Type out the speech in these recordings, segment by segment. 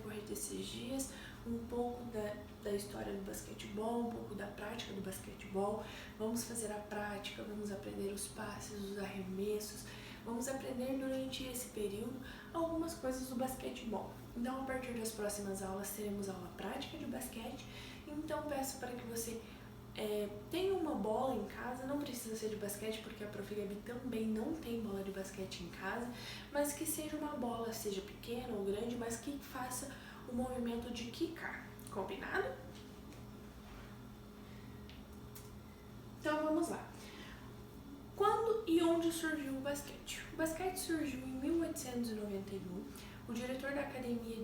decorrer desses dias um pouco da história do basquetebol, um pouco da prática do basquetebol. Vamos fazer a prática, vamos aprender os passes, os arremessos, vamos aprender durante esse período algumas coisas do basquetebol. Então, a partir das próximas aulas, teremos aula prática de basquete. Então, peço para que você tenha uma bola em casa, não precisa ser de basquete, porque a Prof. Gabi também não tem bola de basquete em casa, mas que seja uma bola, seja pequena ou grande, mas que faça o movimento de quicar, combinado? Então, vamos lá. Quando e onde surgiu o basquete? O basquete surgiu em 1891. O diretor da Academia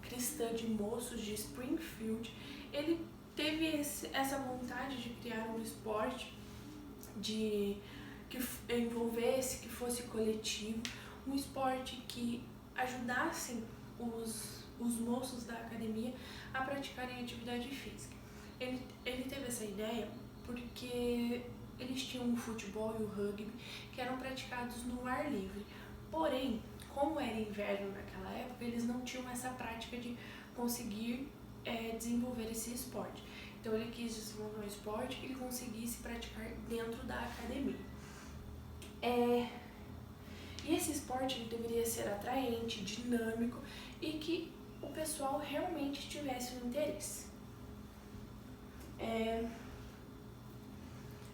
Cristã de Moços de Springfield, ele teve essa vontade de criar um esporte que envolvesse, que fosse coletivo, um esporte que ajudasse os moços da academia a praticarem atividade física. Ele teve essa ideia porque eles tinham o futebol e o rugby que eram praticados no ar livre. Porém, como era inverno naquela época, eles não tinham essa prática de conseguir desenvolver esse esporte. Então ele quis desenvolver um esporte que ele conseguisse praticar dentro da academia. E esse esporte ele deveria ser atraente, dinâmico e que o pessoal realmente tivesse um interesse.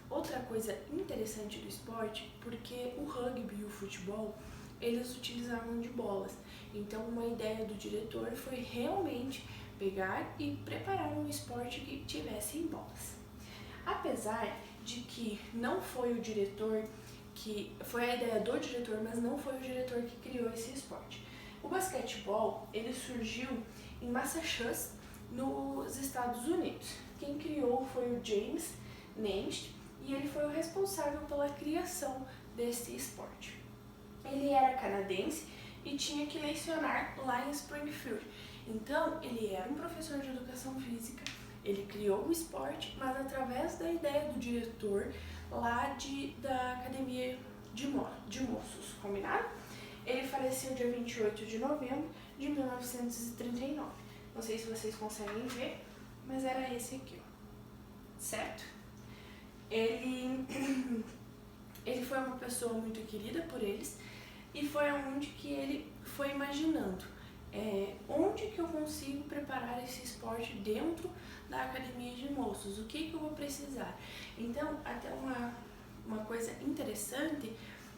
Outra coisa interessante do esporte, porque o rugby e o futebol, eles utilizavam de bolas. Então, uma ideia do diretor foi realmente pegar e preparar um esporte que tivesse em bolas. Apesar de que não foi o diretor que... Foi a ideia do diretor, mas não foi o diretor que criou esse esporte. O basquetebol, ele surgiu em Massachusetts, nos Estados Unidos. Quem criou foi o James Naismith e ele foi o responsável pela criação desse esporte. Ele era canadense e tinha que lecionar lá em Springfield. Então, ele era um professor de educação física, ele criou o esporte, mas através da ideia do diretor lá da Academia de Moços, combinado? Ele faleceu dia 28 de novembro de 1939. Não sei se vocês conseguem ver, mas era esse aqui, ó. Certo? Ele foi uma pessoa muito querida por eles e foi onde que ele foi imaginando onde que eu consigo preparar esse esporte dentro da academia de moços, o que eu vou precisar. Então, até uma coisa interessante,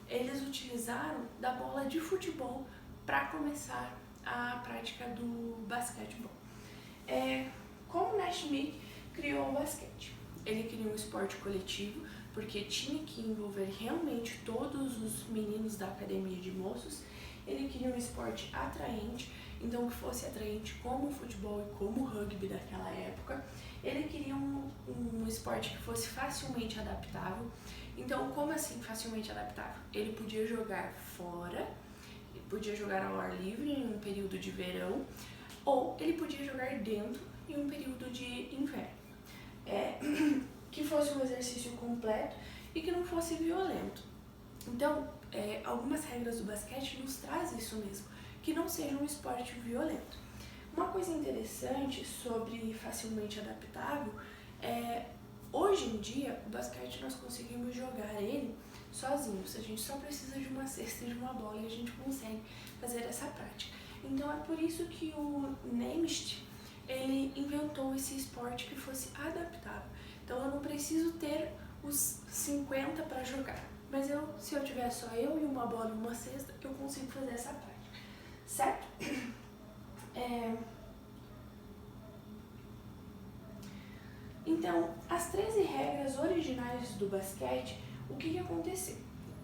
eles utilizaram da bola de futebol para começar a prática do basquetebol. Como Naismith criou o basquete? Ele criou um esporte coletivo, porque tinha que envolver realmente todos os meninos da academia de moços. Ele queria um esporte atraente, então que fosse atraente como o futebol e como o rugby daquela época. Ele queria um esporte que fosse facilmente adaptável. Então, como assim facilmente adaptável? Ele podia jogar fora, ele podia jogar ao ar livre em um período de verão, ou ele podia jogar dentro em um período de inverno. Que fosse um exercício completo e que não fosse violento. Então, algumas regras do basquete nos trazem isso mesmo, que não seja um esporte violento. Uma coisa interessante sobre facilmente adaptável hoje em dia, o basquete nós conseguimos jogar ele sozinhos. A gente só precisa de uma cesta e de uma bola e a gente consegue fazer essa prática. Então, é por isso que o Naismith, ele inventou esse esporte que fosse adaptável. Então, eu não preciso ter os 50 para jogar. Mas se eu tiver só eu e uma bola e uma cesta, eu consigo fazer essa prática. Certo? Então, as 13 regras originais do basquete, o que aconteceu?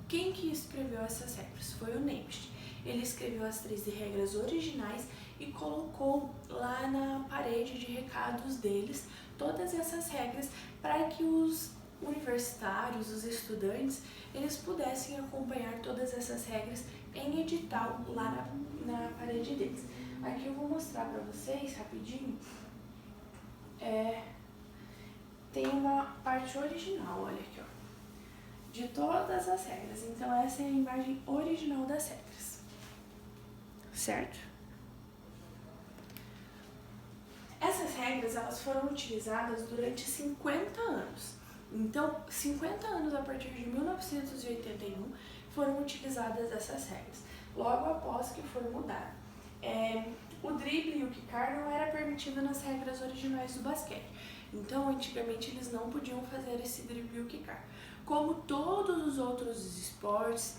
Quem que escreveu essas regras? Foi o Naismith. Ele escreveu as 13 regras originais e colocou lá na parede de recados deles todas essas regras para que os universitários, os estudantes, eles pudessem acompanhar todas essas regras em edital lá na parede deles. Aqui eu vou mostrar para vocês rapidinho. Tem uma parte original, olha aqui, ó, de todas as regras. Então, essa é a imagem original das regras. Certo? regras elas foram utilizadas durante 50 anos. Então, 50 anos a partir de 1981 foram utilizadas essas regras, logo após que foram mudadas. O drible e o quicar não era permitido nas regras originais do basquete. Então, antigamente eles não podiam fazer esse drible e o quicar. Como todos os outros esportes,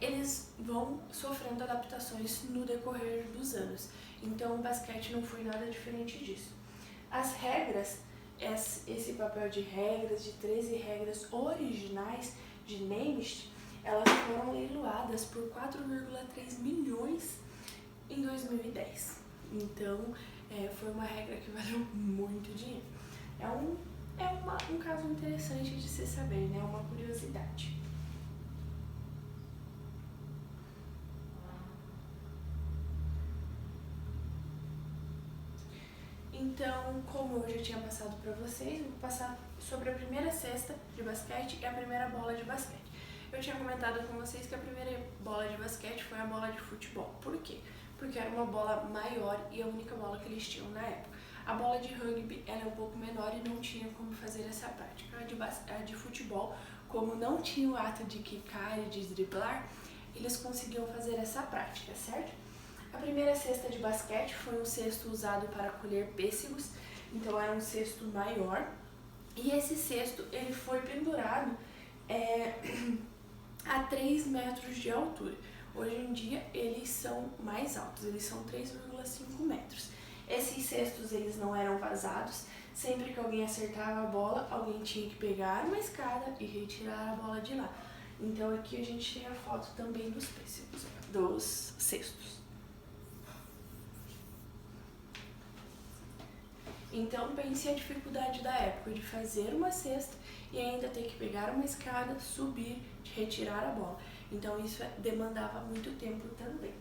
eles vão sofrendo adaptações no decorrer dos anos. Então, o basquete não foi nada diferente disso. As regras, esse papel de regras, de 13 regras originais de Naismith, elas foram leiloadas por 4,3 milhões em 2010. Então, foi uma regra que valeu muito dinheiro. Um caso interessante de se saber, né? Uma curiosidade. Então, como eu já tinha passado para vocês, eu vou passar sobre a primeira cesta de basquete e a primeira bola de basquete. Eu tinha comentado com vocês que a primeira bola de basquete foi a bola de futebol. Por quê? Porque era uma bola maior e a única bola que eles tinham na época. A bola de rugby era um pouco menor e não tinha como fazer essa prática. A de futebol, como não tinha o ato de quicar e de driblar, eles conseguiam fazer essa prática, certo? A primeira cesta de basquete foi um cesto usado para colher pêssegos, então era um cesto maior. E esse cesto ele foi pendurado a 3 metros de altura. Hoje em dia eles são mais altos, eles são 3,5 metros. Esses cestos eles não eram vazados, sempre que alguém acertava a bola, alguém tinha que pegar uma escada e retirar a bola de lá. Então aqui a gente tem a foto também dos pêssegos, dos cestos. Então pense a dificuldade da época de fazer uma cesta e ainda ter que pegar uma escada, subir, retirar a bola. Então isso demandava muito tempo também.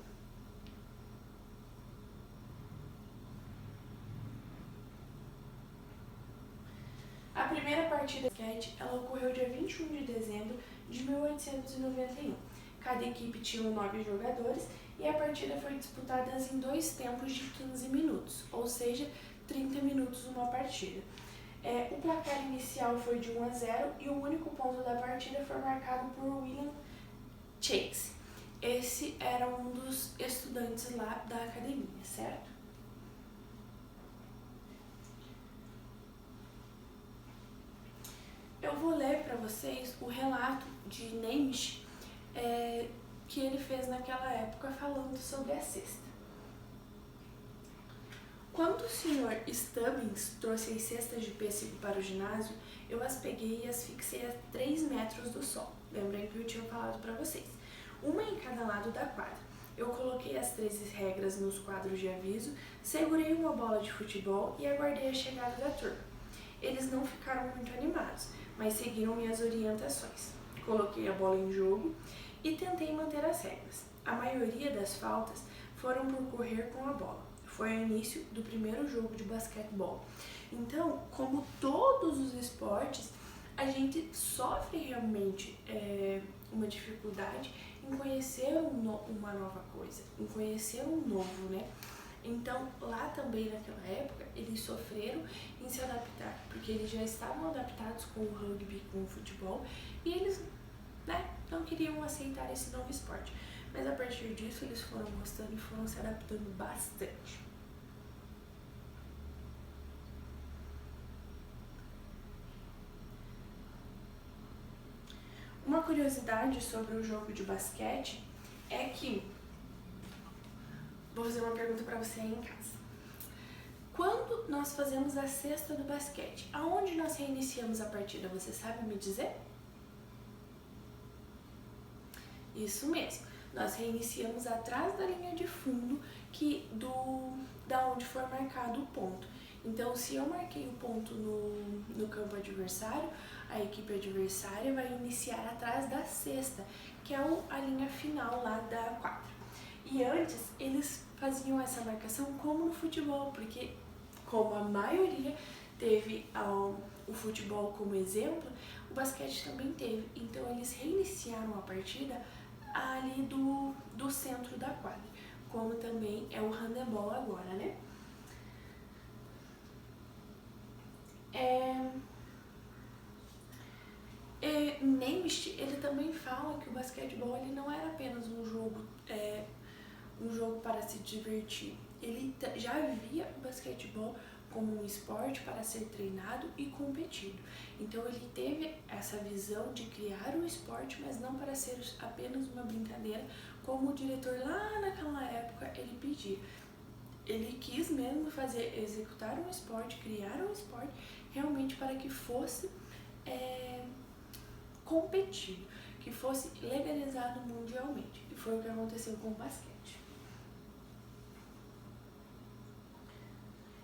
A primeira partida de basquete ela ocorreu dia 21 de dezembro de 1891. Cada equipe tinha 9 jogadores e a partida foi disputada em 2 tempos de 15 minutos, ou seja, 30 minutos uma partida. O placar inicial foi de 1-0 e o único ponto da partida foi marcado por William Chase. Esse era um dos estudantes lá da academia, certo? Eu vou ler para vocês o relato de Naismith que ele fez naquela época falando sobre a cesta. Quando o Sr. Stubbins trouxe as cestas de pêssego para o ginásio, eu as peguei e as fixei a 3 metros do sol. Lembrem que eu tinha falado para vocês. Uma em cada lado da quadra. Eu coloquei as 13 regras nos quadros de aviso, segurei uma bola de futebol e aguardei a chegada da turma. Eles não ficaram muito animados, mas seguiram minhas orientações. Coloquei a bola em jogo e tentei manter as regras. A maioria das faltas foram por correr com a bola. Foi o início do primeiro jogo de basquetebol. Então, como todos os esportes, a gente sofre realmente uma dificuldade em conhecer uma nova coisa, em conhecer um novo, né? Então, lá também naquela época, eles sofreram em se adaptar, porque eles já estavam adaptados com o rugby, com o futebol, e eles, não queriam aceitar esse novo esporte. Mas a partir disso, eles foram gostando e foram se adaptando bastante. Uma curiosidade sobre o jogo de basquete é que, vou fazer uma pergunta para você aí em casa. Quando nós fazemos a cesta do basquete, aonde nós reiniciamos a partida, você sabe me dizer? Isso mesmo, nós reiniciamos atrás da linha de fundo da onde foi marcado o ponto. Então, se eu marquei o ponto no campo adversário, a equipe adversária vai iniciar atrás da cesta, que é a linha final lá da quadra. E antes, eles faziam essa marcação como no futebol, porque como a maioria teve o futebol como exemplo, o basquete também teve. Então, eles reiniciaram a partida ali do centro da quadra, como também é o handebol agora, né? Nemicht, ele também fala que o basquetebol ele não era apenas um jogo para se divertir. Ele já via o basquetebol como um esporte para ser treinado e competido. Então ele teve essa visão de criar um esporte, mas não para ser apenas uma brincadeira, como o diretor lá naquela época ele pedia. Ele quis mesmo executar um esporte, criar um esporte, realmente para que fosse competido, que fosse legalizado mundialmente. E foi o que aconteceu com o basquete.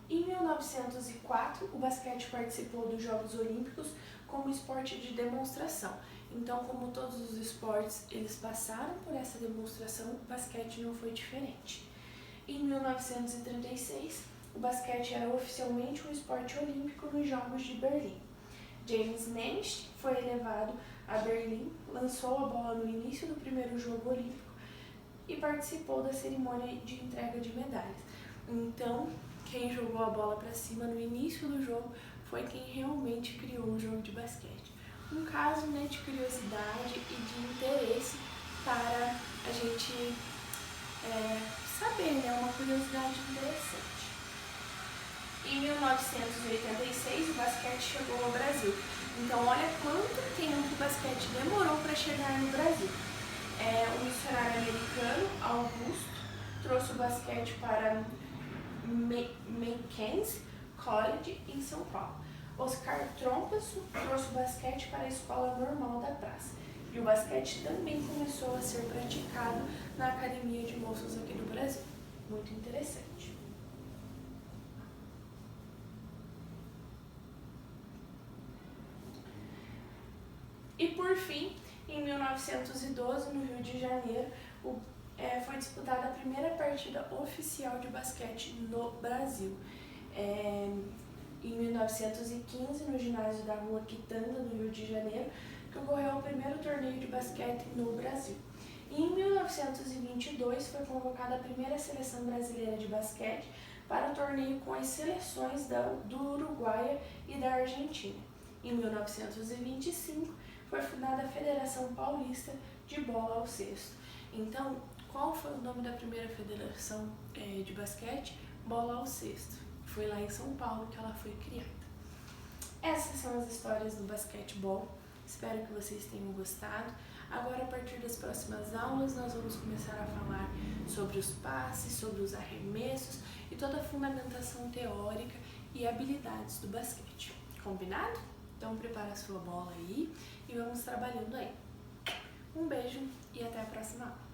Em 1904, o basquete participou dos Jogos Olímpicos como esporte de demonstração. Então, como todos os esportes, eles passaram por essa demonstração, o basquete não foi diferente. Em 1936, o basquete era oficialmente um esporte olímpico nos Jogos de Berlim. James Nemeth foi levado a Berlim, lançou a bola no início do primeiro jogo olímpico e participou da cerimônia de entrega de medalhas. Então, quem jogou a bola para cima no início do jogo foi quem realmente criou o jogo de basquete. Um caso, né, de curiosidade e de interesse para a gente saber, né, uma curiosidade interessante. Em 1986, o basquete chegou ao Brasil. Então, olha quanto tempo o basquete demorou para chegar no Brasil. O missionário americano, Augusto, trouxe o basquete para Mackenzie College, em São Paulo. Oscar Trompasso trouxe o basquete para a Escola Normal da Praça. E o basquete também começou a ser praticado na Academia de Moças aqui do Brasil. Muito interessante. E por fim, em 1912, no Rio de Janeiro, foi disputada a primeira partida oficial de basquete no Brasil. Em 1915, no ginásio da Rua Quitanda, no Rio de Janeiro, que ocorreu o primeiro torneio de basquete no Brasil. E em 1922, foi convocada a primeira seleção brasileira de basquete para o torneio com as seleções do Uruguai e da Argentina. Em 1925, foi fundada a Federação Paulista de Bola ao Cesto. Então, qual foi o nome da primeira federação de basquete? Bola ao Cesto. Foi lá em São Paulo que ela foi criada. Essas são as histórias do basquetebol. Espero que vocês tenham gostado. Agora, a partir das próximas aulas, nós vamos começar a falar sobre os passes, sobre os arremessos e toda a fundamentação teórica e habilidades do basquete. Combinado? Então, prepara a sua bola aí e vamos trabalhando aí. Um beijo e até a próxima aula.